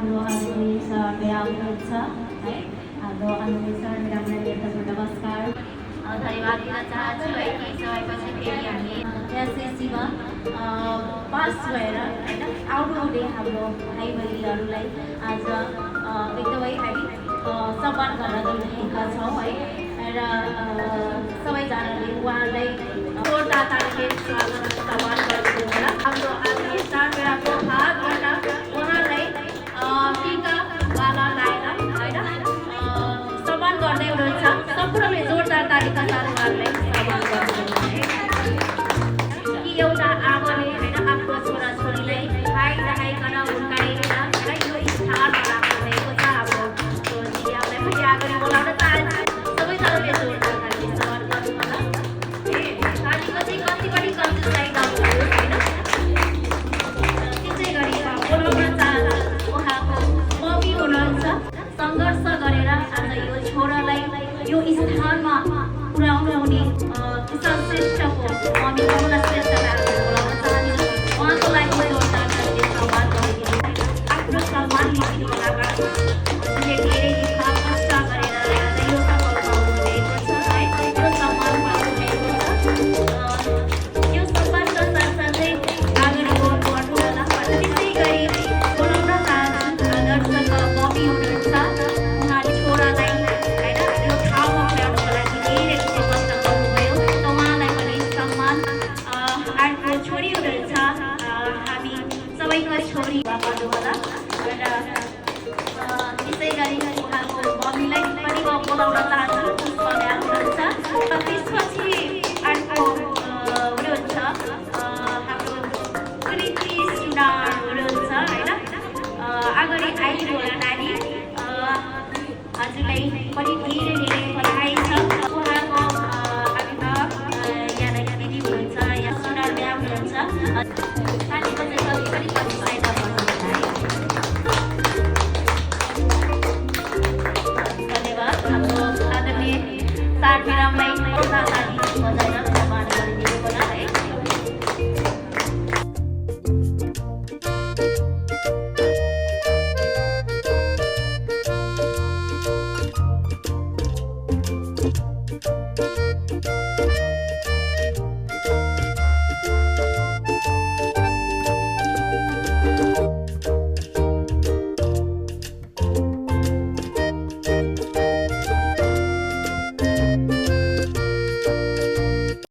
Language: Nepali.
हाम्रो अनुमति सर मेडम हुनुहुन्छ है हाम्रो अनुमति सर मेडमलाई मेरो नमस्कार धन्यवाद दिन चाहन्छु है कि समयपछि फेरि हामी एसएससीमा पास भएर होइन आउनुहुने हाम्रो भाइ बहिनीहरूलाई आज एकदमै हामी सम्मान गर्न गइरहेका छौँ है र सबैजनाले उहाँलाई जोरदार तालिमले स्वागत सम्मान गरिदिनु होला हाम्रो आदरणीय स्टार मेडाको हातबाट उहाँलाई टीका माला लगाएर होइन सम्मान गर्दै हुनुहुन्छ सम्पूर्णले जोरदार तालिका साथ उहाँलाई सम्मान गर्नुहुन्छ कि एउटा आमाले होइन आफ्नो छोराछोरीलाई खाइराखिकन हुर्काएर होइन यो स्थानमा राख्नु भएको छ हाम्रो छोरीहरूलाई पनि अगाडि बोलाउन चाहन्छु सबैजनाले जोरदार तालिका सम्मान गर्नु होला तालीको चाहिँ कति पनि कम्ती चाहिँदैन होइन त्यसै गरी बोलाउन चाहन्छु उहाँको मम्मी हुनुहुन्छ सङ्घर्ष गरेर आज यो छोरालाई यो स्थानमा पुर्याउनु हुने किसान श्रेष्ठको मम्मी कमला श्रेष्ठलाई बोलाउन चाहन्छु उहाँको लागि जोरदार तालिले सम्मान गरिदिनु आफ्नो सम्मान लिनु होला उनले धेरै कष्ट गरेर आज यो सफल पाउनुभएको छ है यो सम्मान पाउनुभएको छ यो सम्मानको साथसाथै अगाडि बढ्नु होला त्यसै गरी बोलाउन चाहन्छु आदर्शका मम्मी हुनुहुन्छ उहाँले छोरालाई होइन यो ठाउँमा पुर्याउनुको लागि धेरै कष्ट गर्नुभयो त उहाँलाई पनि सम्मान अर्को छोरी हुनुहुन्छ हामी सबैको छोरी गर्नु होला र त्यसै गरी उहाँको मम्मीलाई पनि म बोलाउन चाहन्छु पुष्प म्याम हुनुहुन्छ र त्यसपछि अर्को हुनुहुन्छ हाम्रो कृति सुनार हुनुहुन्छ होइन अगाडि आइदिनु होला नानी हजुरलाई पनि धेरै